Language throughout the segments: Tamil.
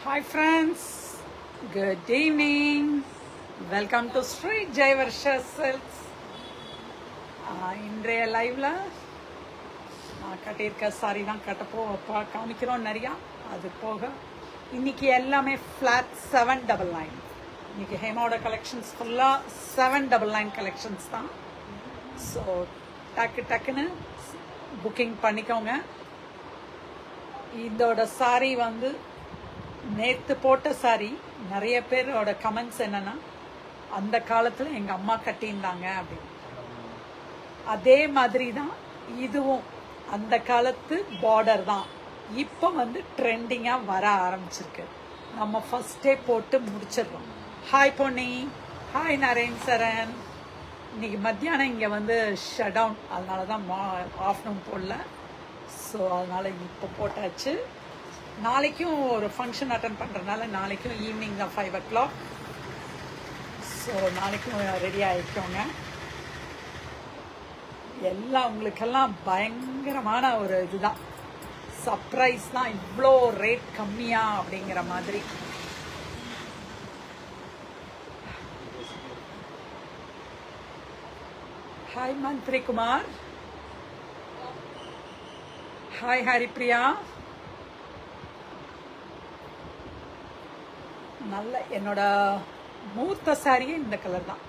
Hi friends, good evening. Welcome to Sri Jayavarsha Silks. இன்றைய லைவ்ல நான் கட்டியிருக்க சாரி தான் கட்டப்போ காமிக்கிறோம் நிறையா. அது போக இன்னைக்கு எல்லாமே ஃப்ளாட் 799. இன்னைக்கு ஹேமாவோட கலெக்ஷன்ஸ் ஃபுல்லாக 799 கலெக்ஷன்ஸ் தான். ஸோ டக்குன்னு புக்கிங் பண்ணிக்கோங்க. இதோட சாரி வந்து நேற்று போட்ட சாரி நிறைய பேரோட கமெண்ட்ஸ் என்னன்னா, அந்த காலத்தில் எங்கள் அம்மா கட்டியிருந்தாங்க அப்படின்னு. அதே மாதிரி தான் இதுவும் அந்த காலத்து பார்டர் தான். இப்போ வந்து ட்ரெண்டிங்காக வர ஆரம்பிச்சிருக்கு. நம்ம ஃபர்ஸ்டே போட்டு முடிச்சிடுறோம். ஹாய் பொன்னி, ஹாய் நரேன் சரண். இன்னைக்கு மத்தியானம் இங்கே வந்து ஷட் டவுன், அதனால தான் ஆஃப்டர்நூன் போடல. ஸோ அதனால் இப்போ போட்டாச்சு. நாளைக்கும் ஒரு ஃபங்க்ஷன் அட்டன் பண்ணுறதுனால நாளைக்கும் ஈவினிங் தான் 5 o'clock. ஸோ நாளைக்கும் ரெடி ஆகிக்கோங்க. எல்லாம் உங்களுக்கெல்லாம் பயங்கரமான ஒரு இதுதான், சர்ப்ரைஸ் தான். இவ்வளோ ரேட் கம்மியா அப்படிங்கிற மாதிரி. Hi Mantri Kumar, hi Haripriya. நல்ல என்னோட மூர்த்த சாரியே இந்த கலர் தான்,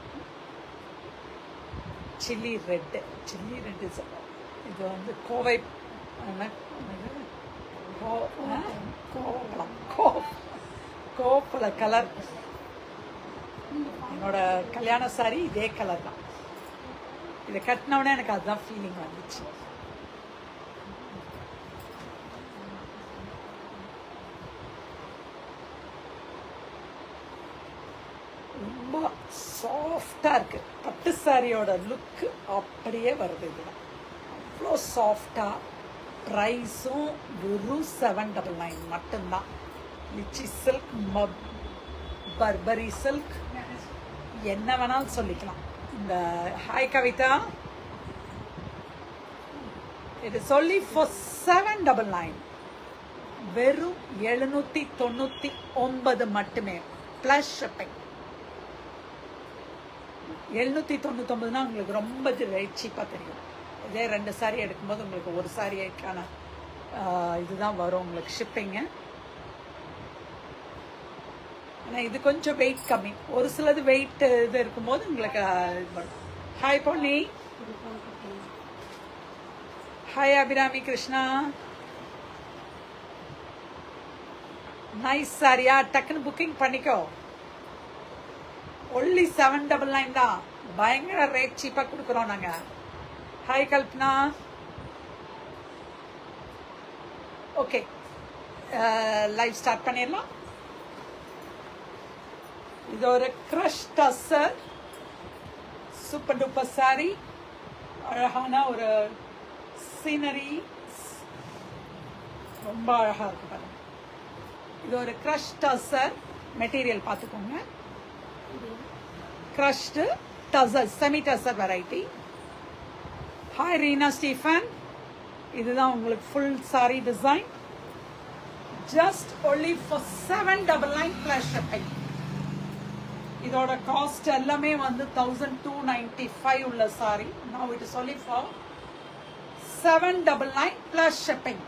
சில்லி ரெட்டு. இது வந்து கோவை கோவப்பழ கலர். என்னோட கல்யாண சாரி இதே கலர் தான். இதை கட்டினவுடனே எனக்கு அதுதான் ஃபீலிங் வந்துச்சு. ரொம்ப சாஃப்டாக இருக்குது. பட்டு சாரியோட லுக்கு அப்படியே வருது. இதுதான் அவ்வளோ சாஃப்டாக. ப்ரைஸும் வெறும் 799 மட்டும்தான். லிச்சி சில்க், பர்பரி சில்க், என்ன வேணாலும் சொல்லிக்கலாம். இந்த ஹாய் கவிதா, இது சொல்லி ஃபார் 799, வெறும் 799 மட்டுமே ப்ளஸ் ஷிப்பிங். 799 உங்களுக்கு ரொம்ப ரேட் சீப்பாக தெரியும். இதே 2 சாரி எடுக்கும்போது உங்களுக்கு ஒரு சாரிக்கான இதுதான் வரும் உங்களுக்கு ஷிப்பிங்கு. ஆனால் இது கொஞ்சம் வெயிட் கம்மி. ஒரு சிலது வெயிட் இது இருக்கும்போது உங்களுக்கு இது வரும். Hi Ponni, hi Abirami Krishna. Nice சாரியா, டக்குன்னு புக்கிங் பண்ணிக்கோ. ஒன்லி 799 தான். பயங்கர ரேட் சீப்பாக கொடுக்குறோம் நாங்கள். Hi Kalpana. Okay, live start பண்ணிடலாம். இது ஒரு crush tussar super duper sorry. அழகான ஒரு சீனரி, ரொம்ப அழகாக இருக்கு பாருங்க. இது ஒரு க்ரஷ் டஸ்ஸர். மெட்டீரியல் பார்த்துக்கோங்க. Crushed tussar, semi tussar variety. Hi Reena Stephen. இதுதான் உங்களுக்கு full sorry design. Just only for 799 plus shipping. இதோட காஸ்ட் எல்லாமே வந்து 1295 உள்ள sorry. Now it is only for 799 plus shipping.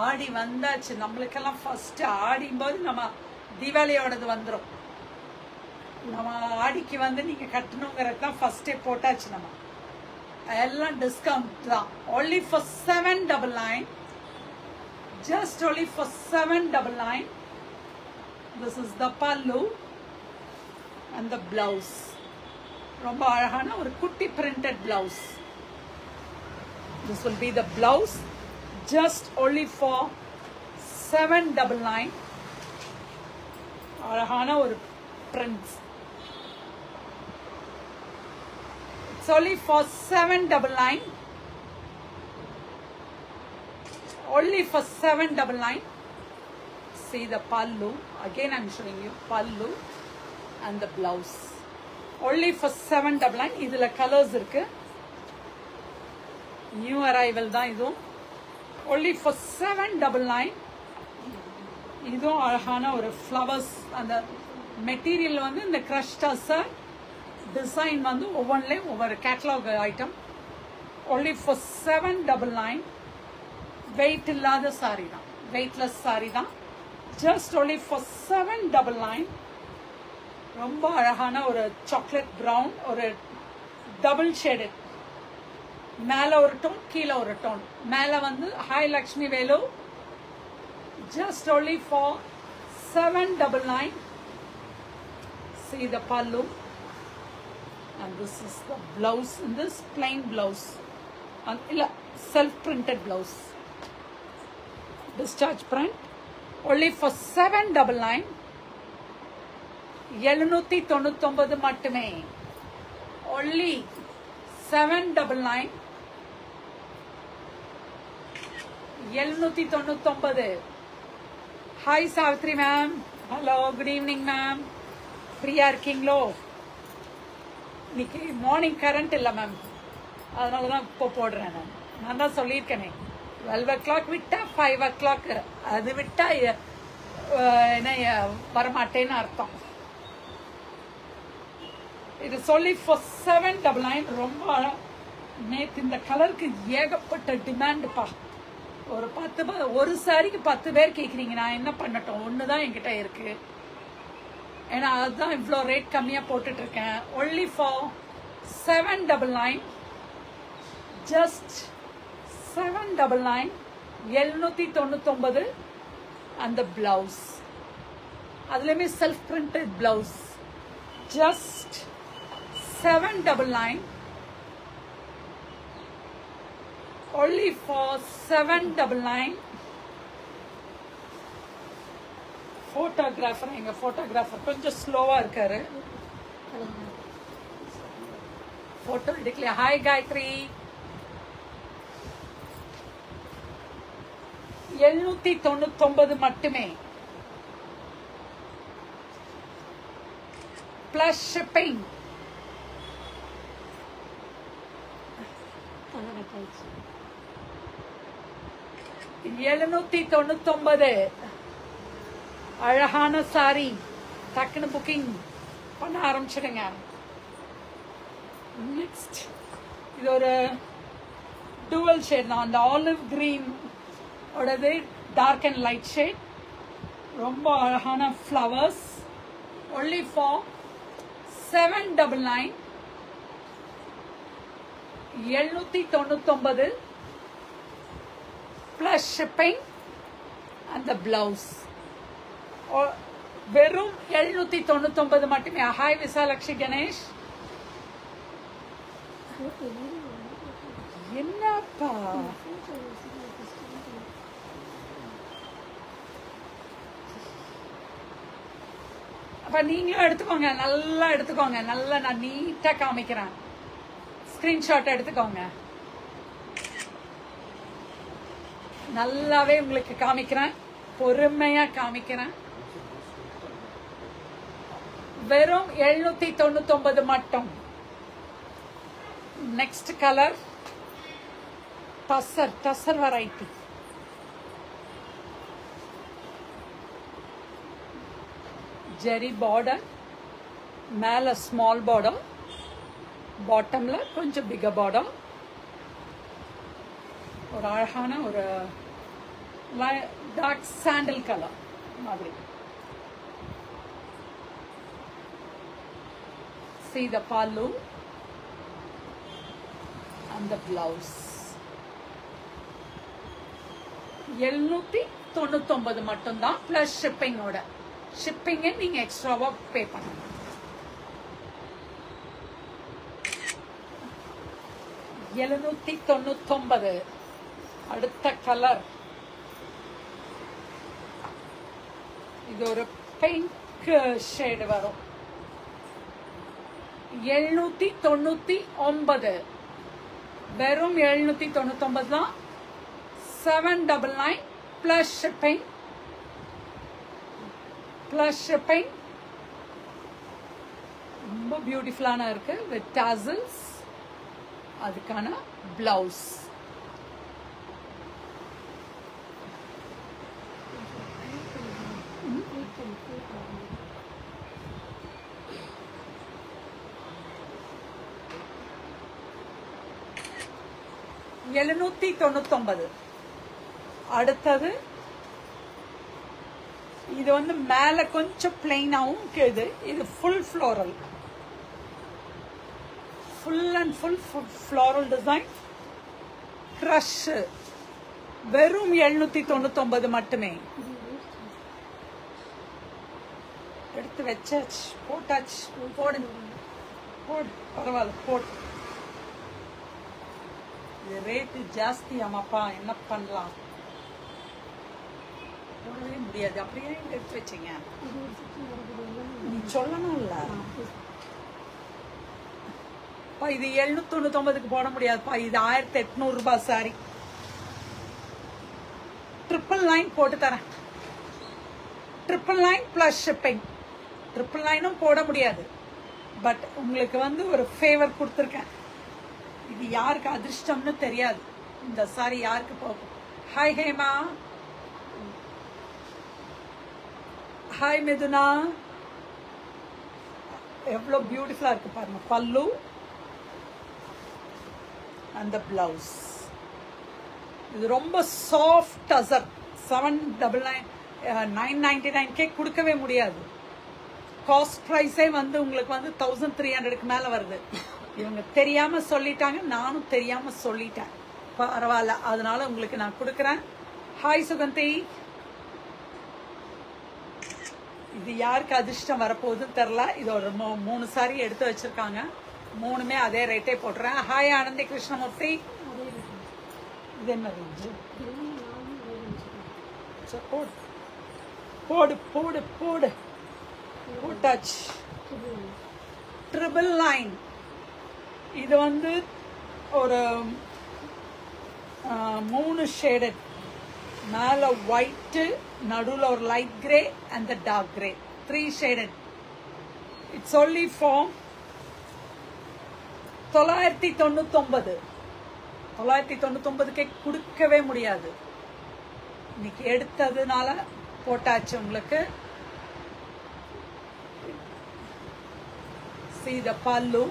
ஆடி வந்தாச்சு. நம்மளுக்கெல்லாம் ஃபர்ஸ்ட் ஆடியும் போது நம்ம தீபாவளியோடது வந்துடும். நம்ம ஆடிக்கு வந்து நீங்கள் கட்டணுங்கிறது தான் ஃபர்ஸ்டே போட்டாச்சு. நம்ம எல்லாம் டிஸ்கவுண்ட் தான். Only for 799, just only for 799. This is the பல்லு அண்ட் த பிளவுஸ். ரொம்ப அழகான ஒரு குட்டி printed blouse. This will be the blouse. Just only for 799. அழகான ஒரு prints. It's only for 799. Only for 799. See the pallu. Again I'm showing you pallu and the blouse. Only for 799. இதுல கலர்ஸ் இருக்கு. நியூ அரைவல் தான் இதுவும். Only for 799. இதுவும் அழகான ஒரு ஃப்ளவர்ஸ். அந்த மெட்டீரியல் வந்து இந்த க்ரஷ் டஸ்ஸர் டிசைன் வந்து ஒவ்வொன்றிலையும் ஒவ்வொரு catalogue item. Only for 799. Weight இல்லாத சாரி தான், வெயிட்லெஸ் சாரி தான். Just only for 799. ரொம்ப அழகான ஒரு சாக்லேட் ப்ரௌன், ஒரு டபுள் ஷேடட், மேலே ஒரு டோன் கீழே ஒரு டோன். மேலே வந்து hi Lakshmi Velu. Just only for 799. See the pallu, and this is the blouse in this plain blouse, and self printed blouse, discharge print. Only for 799. 799 மட்டுமே. Only 799. 799. Hi Savitri ma'am. Hello, good evening ma'am. ஃப்ரீயா இருக்கீங்களோ? இன்னைக்கு மார்னிங் கரண்ட் இல்லை மேம், அதனால தான் இப்போ போடுறேன். நான் தான் சொல்லியிருக்கேனே 12 o'clock விட்டா 5 o'clock, அது விட்டா என்ன வரமாட்டேன்னு அர்த்தம். இது சொல்லி ஃபார் 799. ரொம்ப நேற்று இந்த கலருக்கு ஏகப்பட்ட டிமாண்டுப்பா. ஒரு 10 ஒரு சாரிக்கு 10 பேர் கேட்குறீங்க. நான் என்ன பண்ணட்டும், ஒன்று தான் என்கிட்ட இருக்கு. ஏன்னா அதுதான் இவ்வளோ ரேட் கம்மியாக போட்டுட்டு இருக்கேன். Only for 799. ஜஸ்ட் 799. 799. அந்த பிளவுஸ் அதுலேயுமே self printed blouse. Just 799. Only for 799. Photographer, எங்க photographer கொஞ்சம் ஸ்லோவா இருக்காரு. போட்டோ எடுக்கலையா? ஹாய் காயத்ரி. 799 மட்டுமே. Plus shipping. $799. அழகான சாரி. டக்குன்னு புக்கிங் பண்ண ஆரம்பிச்சிடுங்க. நெக்ஸ்ட் இது ஒரு டுவல் ஷேட் தான். அந்த ஆலிவ் கிரீன் ஓடது டார்க் அண்ட் லைட் ஷேட். ரொம்ப அழகான flowers. Only for 799. 799 plus shipping and the blouse. வெறும் 799 மட்டுமே. ஹாய் விசாலக்ஷி கணேஷ். என்னப்பா அப்ப நீங்களும் எடுத்துக்கோங்க, நல்லா எடுத்துக்கோங்க. நல்லா நான் நீட்டா காமிக்கிறேன். ஸ்கிரீன்ஷாட் எடுத்துக்கோங்க. நல்லாவே உங்களுக்கு காமிக்கிறேன், பொறுமையா காமிக்கிறேன். வெறும் 799 மட்டும். Next colour tussar. Tussar variety. Zari border, மேல ஸ்மால் பார்டர், பாட்டம்ல கொஞ்சம் பிகர் பார்டர். ஒரு அழகான ஒரு டார்க் சாண்டல் கலர் மாதிரி. See the pallu and the blouse. 799 மட்டும்தான் பிளஸ் ஷிப்பிங்கோட. ஷிப்பிங்கை நீங்க எக்ஸ்ட்ராவா பே பண்ணணும். $799. அடுத்த கலர் இது ஒரு பிங்க் ஷேடு வரும். 799. வெறும் 799 தான். 799 பிளஸ் ஷிப்பிங். Plus shipping. ரொம்ப பியூட்டிஃபுல்லான இருக்கு வித் டாசல்ஸ். அதுக்கான பிளவுஸ். 799. அடுத்தது இது வந்து மேல கொஞ்சம் பிளைனாவும் இருக்குது. இது full floral, full and full floral design. Crush வெறும் 799 மட்டுமே. எடுத்து வச்சாச்சு, போட்டாச்சு. போடு போடு, பரவாயில்ல போடு. இது ரேட்டு ஜாஸ்தி ஆமாப்பா, என்ன பண்ணலாம், போடவே முடியாது. அப்படியே எடுத்து வச்சீங்க, நீ சொல்லணும்ல. இது 799 போட முடியாதுப்பா. இது 1800 ரூபாய் சாரி. 999 போட்டு தரேன். 999 பிளஸ் ஷிப்பிங். 999 போட முடியாது. பட் உங்களுக்கு வந்து ஒரு ஃபேவர் கொடுத்துருக்கேன். இது யாருக்கு அதிர்ஷ்டம்னு தெரியாது. இந்த சாரி யாருக்கு போகும். Hi Hema, hi Mithuna. எவ்வளோ பியூட்டிஃபுல்லா இருக்கு பாருங்க. பல்லு அந்த பிளவுஸ். இது ரொம்ப சாஃப்ட் அசர். 999 கொடுக்கவே முடியாது. காஸ்ட் ப்ரைஸே வந்து உங்களுக்கு வந்து 1300க்கு மேல வருது. இவங்க தெரியாம சொல்லிட்டாங்க, நானும் தெரியாம சொல்லிட்டேன். பரவாயில்ல, அதனால உங்களுக்கு நான் கொடுக்குறேன். ஹாய் சுகந்தி. இது யாருக்கு அதிர்ஷ்டம் வரப்போகுதுன்னு தெரியல. இது ஒரு 3 சாரி எடுத்து வச்சிருக்காங்க. 3மே அதே ரேட்டே போட்டுறேன். ஹாய் ஆனந்தி கிருஷ்ணமூர்த்தி. இது என்ன ரேஞ்சு? போடு போடு போடு போடு. போட்டாச்சு. 999. இது வந்து ஒரு 3 ஷேடட். மேல ஒயிட், நடுவில் ஒரு light grey and dark grey. 3 shaded. It's only for 999. 999க்கே கொடுக்கவே முடியாது. இன்னைக்கு எடுத்ததுனால போட்டாச்சு உங்களுக்கு. See the pallu.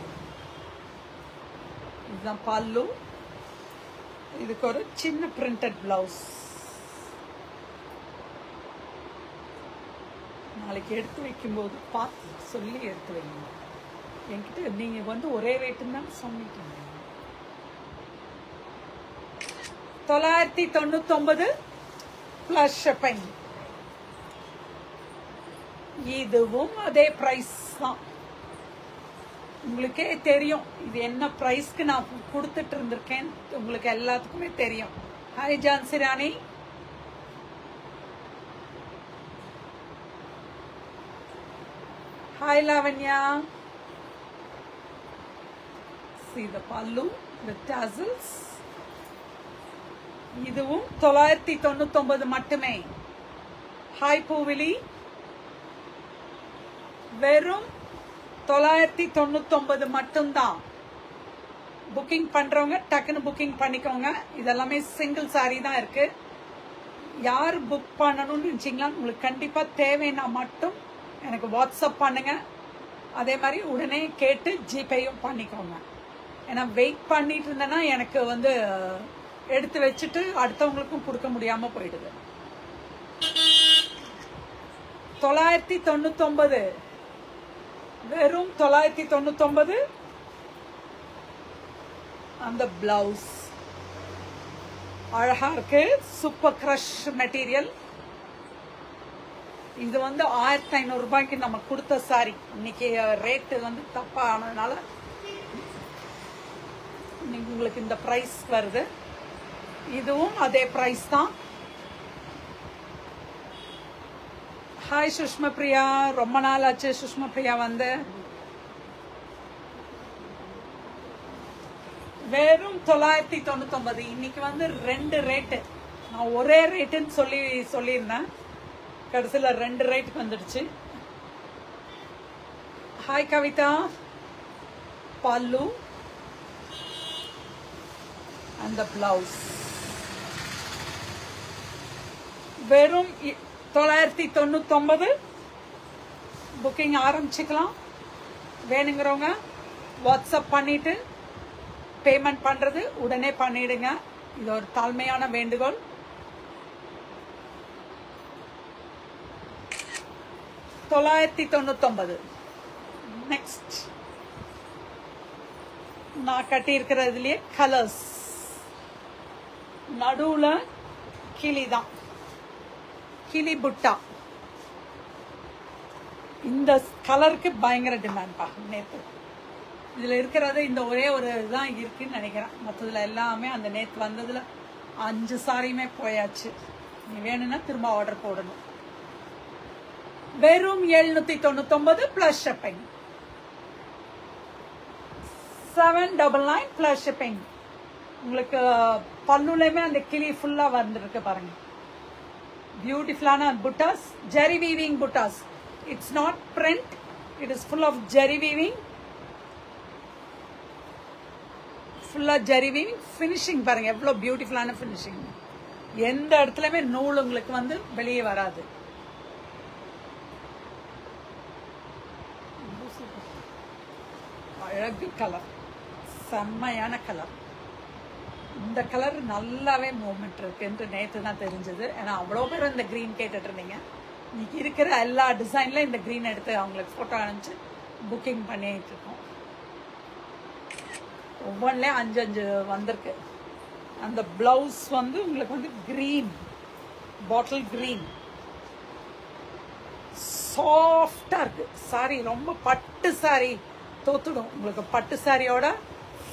இதுதான் பல்லு. இதுக்கு ஒரு சின்ன பிரிண்டட் பிளவுஸ். நாளைக்கு எடுத்து வைக்கும்போது பார்த்து சொல்லி எடுத்து வைங்க. என்கிட்ட நீங்க வந்து ஒரே ரேட்டுன்னு தான் சொன்னீங்க. 999 பிளஸ் ஷிப்பிங். இதுவும் அதே பிரைஸ் தான். உங்களுக்கே தெரியும் இது என்ன பிரைஸ்க்கு நான் கொடுத்துட்டு இருந்திருக்கேன். உங்களுக்கு எல்லாத்துக்குமே தெரியும். Hi Jhansi Rani. Hi Lavanya. See the pallu with tassels. இதுவும் 999 மட்டுமே. ஹாய் பூவிலி. வெறும் 999 மட்டும்தான். புக்கிங் பண்றவங்க டக்குன்னு புக்கிங் பண்ணிக்கோங்க. இதெல்லாமே சிங்கிள் சாரி தான் இருக்கு. யார் புக் பண்ணணும்னு நினைச்சீங்களா, உங்களுக்கு கண்டிப்பா தேவைன்னா மட்டும் எனக்கு வாட்ஸ்அப் பண்ணுங்க. அதே மாதிரி உடனே கேட்டு ஜிபேயும் பண்ணிக்கோங்க. ஏன்னா வெயிட் பண்ணிட்டு இருந்தேன்னா எனக்கு வந்து எடுத்து வச்சுட்டு அடுத்தவங்களுக்கும் கொடுக்க முடியாம போயிடுது. 999 வெறும் 999. அந்த பிளவுஸ் அழகா இருக்கு. Super crush material. இது வந்து 1500 ரூபாய்க்கு நம்ம கொடுத்த சாரி. இன்னைக்கு ரேட்டு வந்து தப்பா ஆனதுனால உங்களுக்கு இந்த பிரைஸ் வருது. இதுவும் அதே பிரைஸ் தான். ஹாய் சுஷ்மா பிரியா. ரொம்ப நாள் ஆச்சு சுஷ்மா பிரியா வந்து. வெறும் 999. இன்னைக்கு வந்து 2 ரேட்டு. நான் ஒரே ரேட்டுன்னு சொல்லியிருந்தேன். கடைசியில் 2 ரேட்டுக்கு வந்துடுச்சு. ஹாய் கவிதா. பல்லு அந்த பிளவுஸ் வெறும் 999. புக்கிங் ஆரம்பிச்சுக்கலாம். வேணுங்கிறவங்க வாட்ஸ்அப் பண்ணிட்டு பேமெண்ட் பண்றது உடனே பண்ணிடுங்க. இது ஒரு தாழ்மையான வேண்டுகோள். $999. நெக்ஸ்ட் நான் கட்டி இருக்கிறதுலயே கலர்ஸ். நடுவுல கிளி தான், கிளி புட்டா. இந்த கலருக்கு பயங்கர டிமாண்ட் பா. நேத்து இதுல இருக்கிறது இந்த ஒரே ஒரு இதுதான் இருக்குன்னு நினைக்கிறேன். மற்றதுல எல்லாமே அந்த நேத்து வந்ததுல 5 சாரியுமே போயாச்சு. நீ வேணும்னா திரும்ப ஆர்டர் போடணும். வெறும் 799 பிளஸ் ஷிப்பிங். 799 plus shipping. உங்களுக்கு பல்லுலயுமே அந்த கிளி ஃபுல்லா வந்துருக்கு பாருங்க. பியூட்டிஃபுல்லான புட்டாஸ், ஜெரி வீவிங் புட்டாஸ். It's not print, it is full of zari weaving. ஃபுல்லா ஜெரி வீவிங். ஃபினிஷிங் பாருங்க எவ்வளவு பியூட்டிஃபுல்லான ஃபினிஷிங். எந்த இடத்துலயுமே நூல் உங்களுக்கு வந்து வெளியே வராது. அழகு கலர், செம்மையான கலர். இந்த கலர் நல்லாவே மூவ்மெண்ட் இருக்கு என்று நேற்று தான் தெரிஞ்சது. ஏன்னா அவ்வளோ பேர் இந்த கிரீன் கேட்டுட்டு இருந்தீங்க. இன்னைக்கு இருக்கிற எல்லா டிசைன்ல இந்த கிரீன் எடுத்து அவங்களுக்கு போட்டோ அனுப்பிச்சு புக்கிங் பண்ணிட்டு இருக்கோம். ஒவ்வொன்றுலேயும் 5 வந்திருக்கு. அந்த பிளவுஸ் வந்து உங்களுக்கு வந்து கிரீன், பாட்டில் கிரீன், சாஃப்டா இருக்கு சாரி. ரொம்ப பட்டு சாரி தோத்துடும். உங்களுக்கு பட்டு சாரியோட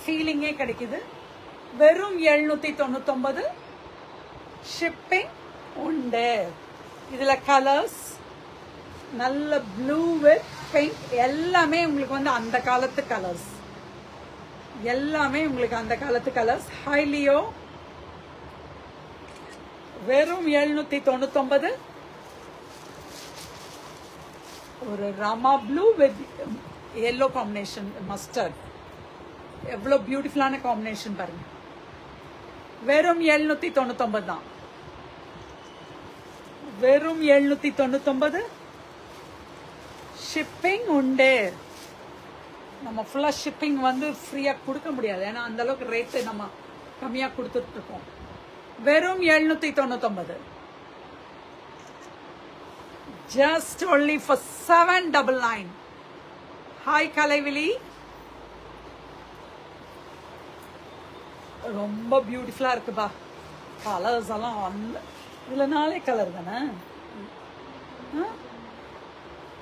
ஃபீலிங்கே கிடைக்குது. வெறும் 799. ஷிப்பிங் உண்டு. இதுல கலர்ஸ் நல்ல ப்ளூ வித் பிங்க் எல்லாமே உங்களுக்கு வந்து அந்த காலத்து கலர்ஸ். எல்லாமே உங்களுக்கு அந்த காலத்து கலர்ஸ். ஹைலியோ வெறும் 799. ஒரு Rama blue with yellow combination, mustard. எவ்வளவு பியூட்டிஃபுல்லான காம்பினேஷன் பாருங்க. வெறும் 799 தான். வெறும் 799. ஷிப்பிங் உண்டு. நம்ம ஃபுல்லா ஷிப்பிங் வந்து ஃப்ரீயா கொடுக்க முடியாது. ஏன்னா அந்த அளவுக்கு ரேட்டு நம்ம கம்மியா கொடுத்துட்டு இருக்கோம். வெறும் 799. just only for 799. ஹாய் கலைவிழி. ரொம்ப பியூட்டிஃபுல்லா இருக்குப்பா. கலர்ஸ் எல்லாம் இதுல 4 கலர் தானே.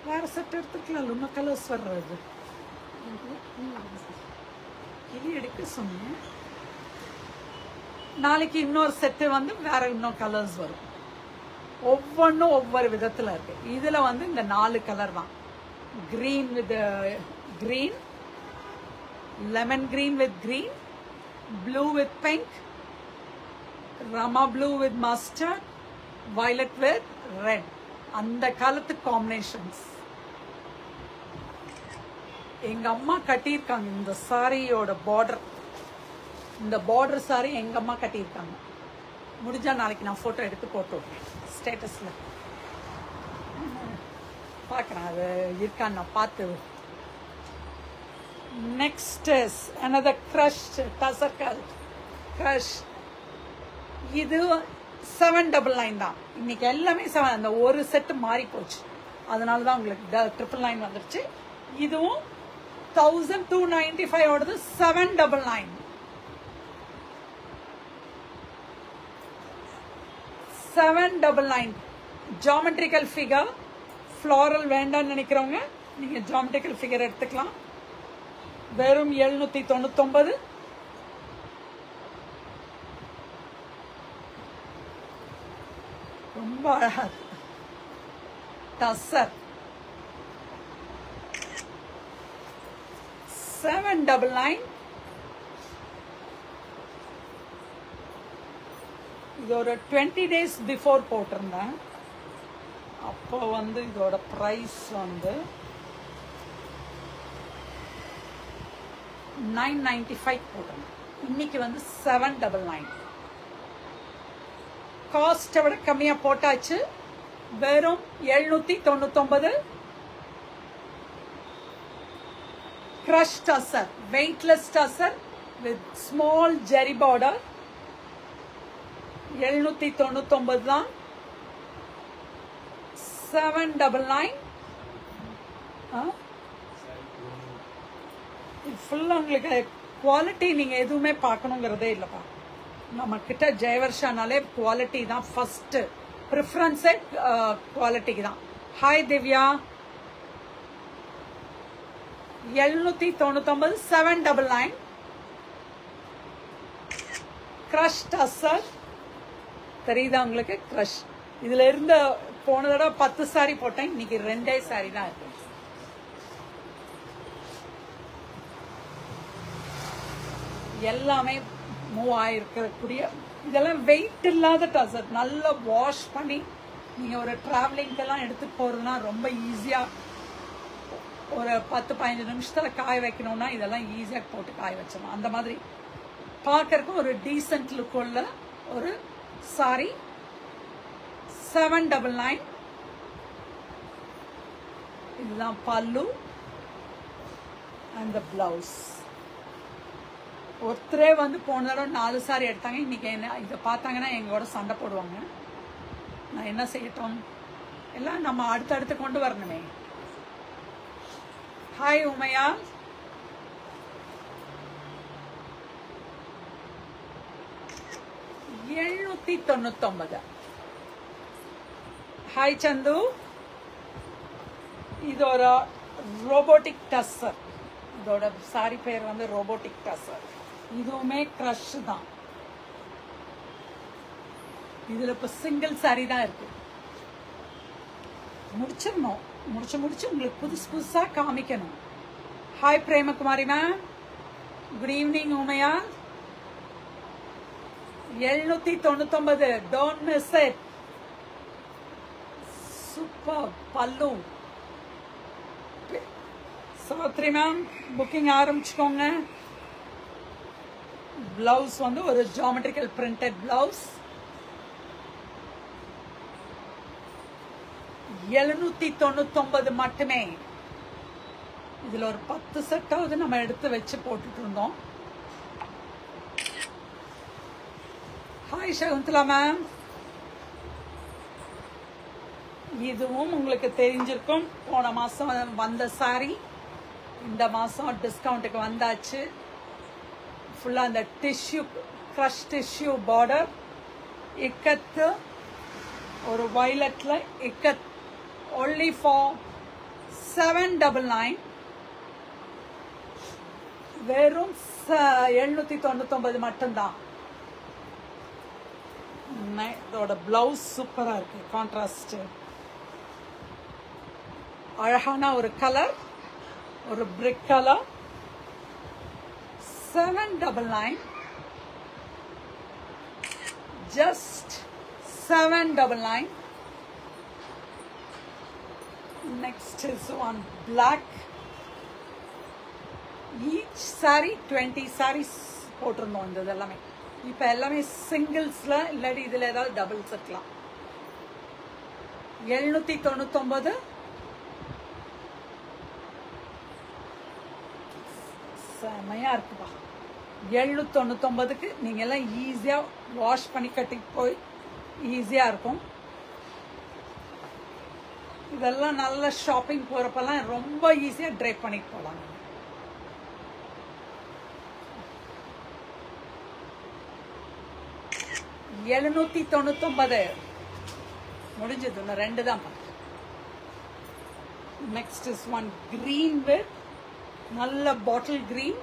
வேற செட் எடுத்துக்கலாம். இன்னும் கலர்ஸ் வர்றது இது எடுக்க சொன்னேன். நாளைக்கு இன்னொரு செட்டு வந்து வேற இன்னும் கலர்ஸ் வரும். ஒவ்வொன்றும் ஒவ்வொரு விதத்துல இருக்கு. இதுல வந்து இந்த 4 கலர் தான். Green with green, lemon green with green, blue with pink, rama blue with mustard, violet with red. அந்த காலத்து காம்பினேஷன்ஸ். எங்க அம்மா கட்டியிருக்காங்க இந்த சாரியோட பார்டர். இந்த பார்டர் சாரி எங்க அம்மா கட்டியிருக்காங்க. முடிஞ்சா நாளைக்கு நான் போட்டோ எடுத்து போட்டு ஸ்டேட்டஸ்ல பார்க்குறேன். அது இருக்கான்னு நான் பார்த்து. Next is another crushed Tasarkal crush. இது 799 தான். இன்னைக்கு எல்லாமே 7. அந்த ஒரு செட் மாறி போச்சு. அதனால தான் உங்களுக்கு 999 வந்துருச்சு. இதுவும் 1295 ஓடது 799. 799. ஜாமெட்ரிக்கல் ஃபிகர், ஃப்ளாரல் வேண்டாம்னு நினைக்கிறவங்க நீங்க ஜாமெட்ரிக்கல் ஃபிகர் எடுத்துக்கலாம். வெறும் 799. ரொம்ப அழகா டசர். 799. இது ஒரு 20 days பிஃபோர் போட்டிருந்தேன். அப்போ வந்து இதோட பிரைஸ் வந்து 995 போட்டிருந்தேன். இன்னைக்கு வந்து 799. காஸ்ட்டை விட கம்மியா போட்டாச்சு. வெறும் 799. Crush tussar, weightless tussar, with small jerry border. 799 தான். 799. ஃபுல்லாக உங்களுக்கு குவாலிட்டி நீங்கள் எதுவுமே பார்க்கணுங்கிறதே இல்லைப்பா. நம்ம கிட்ட ஜெயவர்ஷானாலே குவாலிட்டி தான் ஃபர்ஸ்ட் ப்ரிஃபரன்ஸே, குவாலிட்டிக்கு தான். ஹாய் திவ்யா. 799 799. க்ரஷ் டஸ்ஸர் தெரியுதா உங்களுக்கு? க்ரஷ். இதுல இருந்த போன தடவை 10 சாரி போட்டேன், இன்னைக்கு 2 சாரி தான் இருக்கு. எல்லாமே மூவ் ஆயிருக்கக்கூடிய, இதெல்லாம் வெயிட் இல்லாத டசர். நல்லா வாஷ் பண்ணி நீங்க ஒரு டிராவலிங்கெல்லாம் எடுத்துட்டு போறதுன்னா ரொம்ப ஈஸியா ஒரு 10-15 நிமிஷத்துல காய வைக்கணும்னா இதெல்லாம் ஈஸியா போட்டு காய வச்சிடலாம். அந்த மாதிரி பார்க்கறதுக்கு ஒரு டீசென்ட் லுக் உள்ள ஒரு சாரி. 799. இதுதான் பல்லு அண்ட் பிளவுஸ். ஒருத்தரே வந்து போன தடவை 4 சாரி எடுத்தாங்க, இன்னைக்கு என்ன இதை பார்த்தாங்கன்னா எங்களோட சண்டை போடுவாங்க. நான் என்ன செய்யட்டும், எல்லாம் நம்ம அடுத்தடுத்து கொண்டு வரணுமே. ஹாய் உமையா. $799. ஹாய் சந்து. இது ஒரு ரோபோட்டிக் டஸ்ஸர். இதோட சாரி பேர் வந்து ரோபோட்டிக் டஸ்ஸர். இதுவுமே க்ரஷ் தான். இதுல இப்ப சிங்கிள் சாரி தான் இருக்கு. முடிச்சிடணும். முடிச்சு உங்களுக்கு புதுசா காமிக்கணும். Hi Premakumari ma'am. Good evening Umayya. 799. Don't miss it. Super பல்லு. Shastri ma'am booking ஆரம்பிச்சுக்கோங்க. பிளவுஸ் வந்து ஒரு ஜியோமெட்ரிக்கல் பிரிண்டட் பிளவுஸ். 799 மட்டுமே. இதுல ஒரு 10 செட்டாவது நம்ம எடுத்து வச்சு போட்டுட்டு இருந்தோம். Hi Shakuntala ma'am. இதுவும் உங்களுக்கு தெரிஞ்சிருக்கும். போன மாசம் வந்த சாரி இந்த மாசம் டிஸ்கவுண்ட்டுக்கு வந்தாச்சு. ஃபுல்லா அந்த டிஷ்யூ க்ரஷ் டிஷ்யூ பார்டர். இக்கத்து ஒரு வயலட்ல இக்கத். only for 799. வெறும் 799 மட்டும்தான். இதோட பிளவுஸ் சூப்பரா இருக்கு. கான்ட்ராஸ்ட் அழகான ஒரு கலர், ஒரு brick colour. 799. just 799. Next is one black. Each saree 20 sarees போட்டிருந்தோம். இந்த எல்லாமே இப்போ எல்லாமே சிங்கிள்ஸ்ல இல்லாட்டி இதுல ஏதாவது டபுள்ஸ் இருக்கலாம். 799. செமையா இருக்குப்பா. 799க்கு நீங்க எல்லாம் ஈஸியா வாஷ் பண்ணி கட்டிட்டு போய் ஈஸியா இருக்கும். இதெல்லாம் நல்ல ஷாப்பிங் போறப்பெல்லாம் ரொம்ப ஈஸியா ட்ரைப் பண்ணிட்டு போலாம். $799 முடிஞ்சது. இன்னும் 2 தான். Next is one green with நல்ல bottle green.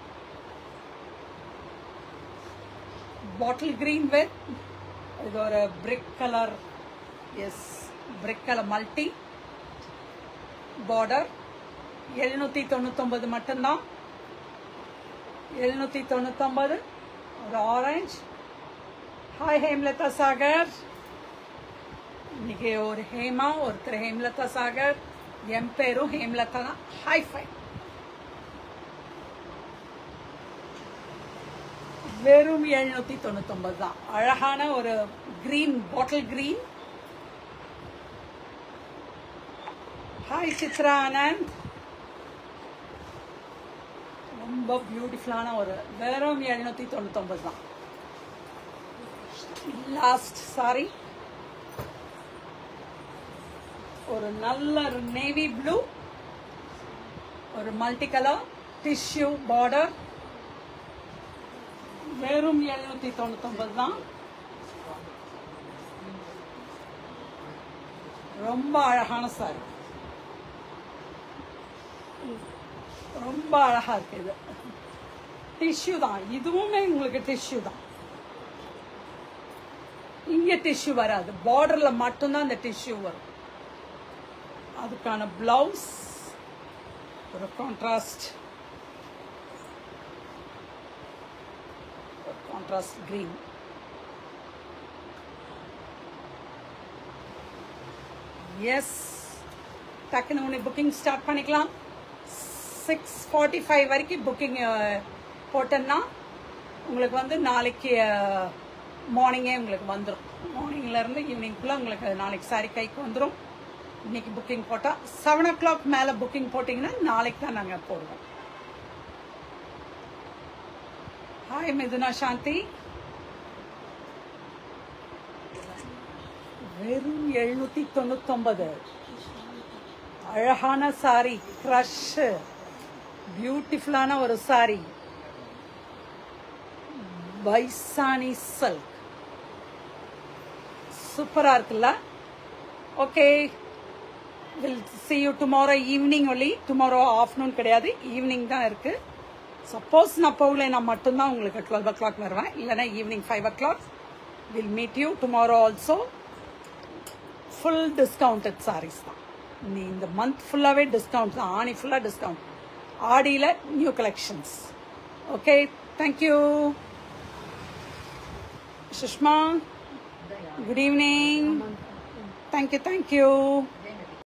Bottle green with இது ஒரு brick colour. Yes, brick colour multi border. 799 மட்டும்தான். 799. ஒரு ஆரஞ்சு. ஹாய் ஹேம்லதா சாகர். இன்னைக்கு ஒரு ஹேமா, ஒருத்தர் ஹேம்லதா சாகர். என் பேரும் ஹேம்லதா தான். Hi five. வெறும் 799 தான். அழகான ஒரு green, bottle green. Hi Chitra Anand. ரொம்ப ரொம்ப பியூட்டிஃபுல்லான ஒரு வெறும் 799 தான். லாஸ்ட் சாரி ஒரு நல்ல நேவி ப்ளூ, ஒரு மல்டி கலர் டிஷ்யூ பார்டர், வெறும் 799 தான். ரொம்ப அழகான சாரி, ரொம்ப அழகா இருக்கு. இது டிஷ்யூ தான், இதுவுமே உங்களுக்கு டிஷ்யூ தான். இங்க டிஷ்யூ வராது, பார்டர்ல மட்டும்தான் இந்த டிஷ்யூ வரும். அதுக்கான பிளவுஸ் ஒரு கான்ட்ராஸ்ட் கிரீன். எஸ், டக்குன்னு உனக்கு புக்கிங் ஸ்டார்ட் பண்ணிக்கலாம். 6:45 வரைக்கும் புக்கிங் போட்டேன்னா உங்களுக்கு வந்து நாளைக்கு மார்னிங்கே உங்களுக்கு வந்துடும். மார்னிங்லேருந்து ஈவினிங்குள்ளே உங்களுக்கு நாளைக்கு சாரி கைக்கு வந்துடும். இன்னைக்கு புக்கிங் போட்டால் 7 o'clock மேலே புக்கிங் போட்டிங்கன்னா நாளைக்கு தான் நாங்கள் போடுவோம். ஹாய் மிதுனா சாந்தி. வெறும் 799. அழகான சாரி, கிரஷ், பியூட்டிஃபுல்லான ஒரு சாரி, பைசானி சில்க். சூப்பரா இருக்குல்ல? Okay, will see you tomorrow evening only. tomorrow afternoon கிடையாது, ஈவினிங் தான் இருக்கு. சப்போஸ் நான் போகலைன்னா மட்டும்தான் உங்களுக்கு 12 o'clock வருவேன், இல்லைன்னா evening 5 o'clock. Will meet you tomorrow also. Full discounted sarees தான். நீ இந்த மந்த் ஃபுல்லாகவே டிஸ்கவுண்ட் தான், ஆணி ஃபுல்லாக டிஸ்கவுண்ட். ஆடியில் new collections. Okay, thank you Sushma. Good evening. Thank you.